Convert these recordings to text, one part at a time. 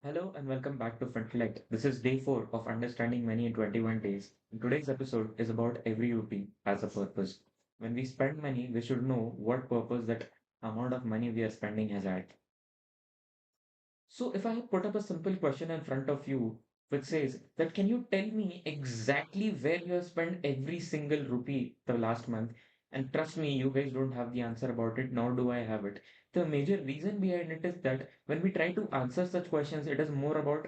Hello and welcome back to Fintellect. This is day 4 of Understanding Money in 21 Days. And today's episode is about every rupee has a purpose. When we spend money, we should know what purpose that amount of money we are spending has had. So if I put up a simple question in front of you which says that can you tell me exactly where you have spent every single rupee the last month? And trust me, you guys don't have the answer about it, nor do I have it. The major reason behind it is that when we try to answer such questions, it is more about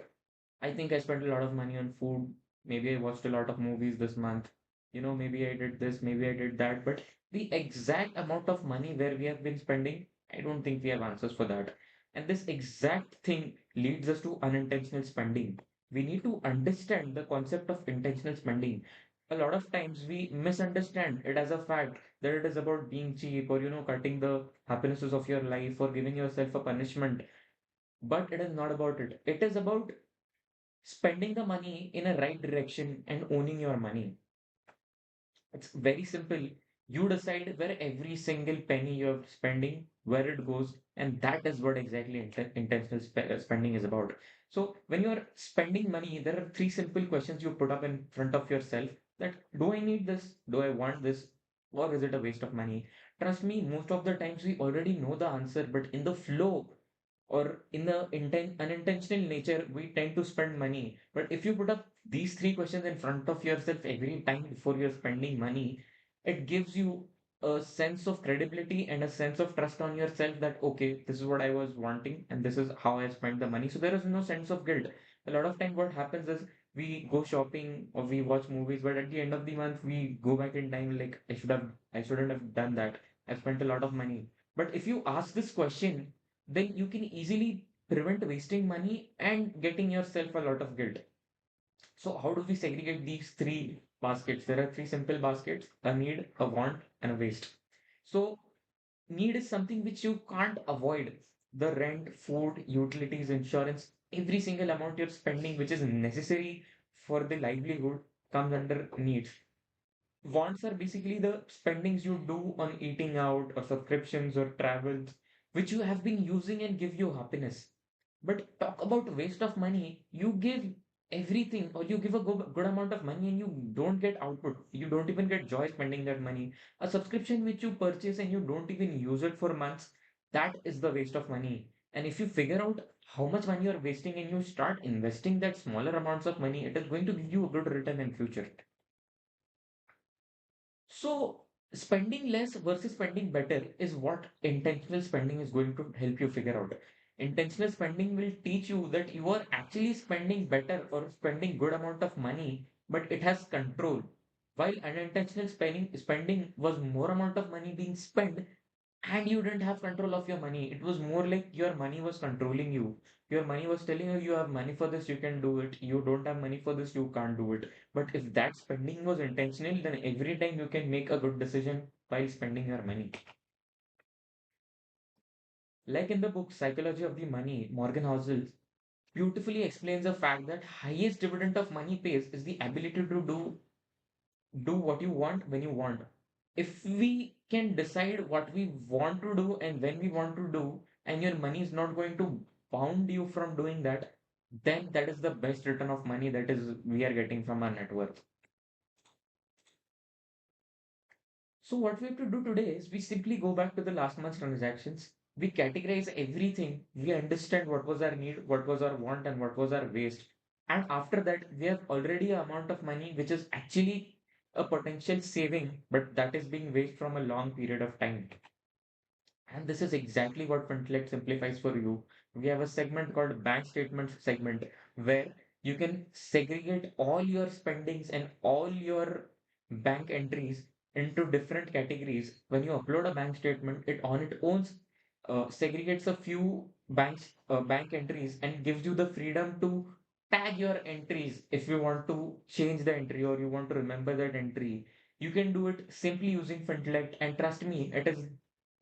I think I spent a lot of money on food. Maybe I watched a lot of movies this month. Maybe I did this, maybe I did that. But the exact amount of money where we have been spending, I don't think we have answers for that. And this exact thing leads us to unintentional spending. We need to understand the concept of intentional spending. A lot of times we misunderstand it as a fact that it is about being cheap or, cutting the happinesses of your life or giving yourself a punishment. But it is not about it. It is about spending the money in a right direction and owning your money. It's very simple. You decide where every single penny you're spending, where it goes, and that is what exactly intentional spending is about. So when you're spending money, there are three simple questions you put up in front of yourself that do I need this? Do I want this? Or is it a waste of money? Trust me, most of the times we already know the answer, but in the flow or in the unintentional nature, we tend to spend money. But if you put up these three questions in front of yourself every time before you're spending money, it gives you a sense of credibility and a sense of trust on yourself that, okay, this is what I was wanting and this is how I spent the money. So there is no sense of guilt. A lot of time, what happens is we go shopping or we watch movies, but at the end of the month, we go back in time like, I shouldn't have done that. I spent a lot of money. But if you ask this question, then you can easily prevent wasting money and getting yourself a lot of guilt. So, how do we segregate these three baskets? There are three simple baskets: a need, a want, and a waste. So, need is something which you can't avoid. The rent, food, utilities, insurance, every single amount you're spending, which is necessary for the livelihood, comes under needs. Wants are basically the spendings you do on eating out or subscriptions or travels, which you have been using and give you happiness. But talk about waste of money. You give everything or you give a good amount of money and you don't get output. You don't even get joy spending that money. A subscription which you purchase and you don't even use it for months, that is the waste of money. And if you figure out how much money you're wasting and you start investing that smaller amounts of money, it is going to give you a good return in future. So, spending less versus spending better is what intentional spending is going to help you figure out. Intentional spending will teach you that you are actually spending better or spending good amount of money, but it has control. While unintentional spending was more amount of money being spent and you didn't have control of your money. It was more like your money was controlling you. Your money was telling you, you have money for this, you can do it. You don't have money for this, you can't do it. But if that spending was intentional, then every time you can make a good decision while spending your money. Like in the book Psychology of the Money, Morgan Housel beautifully explains the fact that highest dividend of money pays is the ability to do what you want when you want. If we can decide what we want to do and when we want to do, and your money is not going to bound you from doing that, then that is the best return of money that is we are getting from our net worth. So what we have to do today is we simply go back to the last month's transactions. We categorize everything. We understand what was our need, what was our want, and what was our waste. And after that, we have already a amount of money which is actually a potential saving, but that is being waste from a long period of time. And this is exactly what Fintellect simplifies for you. We have a segment called bank statements segment where you can segregate all your spendings and all your bank entries into different categories. When you upload a bank statement, it on its own segregates a few bank entries and gives you the freedom to tag your entries if you want to change the entry or you want to remember that entry. You can do it simply using Fintellect, and trust me, it is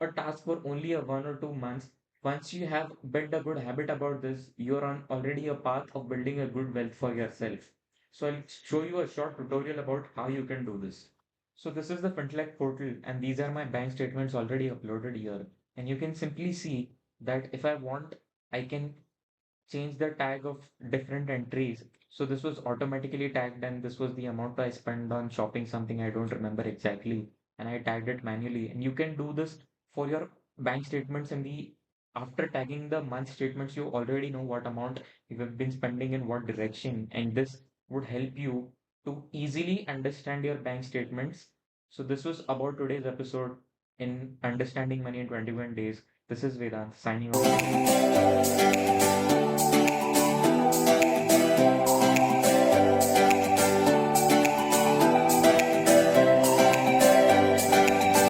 a task for only a 1 or 2 months. Once you have built a good habit about this, you're on already a path of building a good wealth for yourself. So I'll show you a short tutorial about how you can do this. So this is the Fintech portal and these are my bank statements already uploaded here. And you can simply see that if I want, I can change the tag of different entries. So this was automatically tagged, and this was the amount I spent on shopping something I don't remember exactly, and I tagged it manually. And you can do this for your bank statements and the after tagging the month statements, you already know what amount you have been spending in what direction, and this would help you to easily understand your bank statements. So this was about today's episode in understanding money in 21 days. This is Vedant signing off.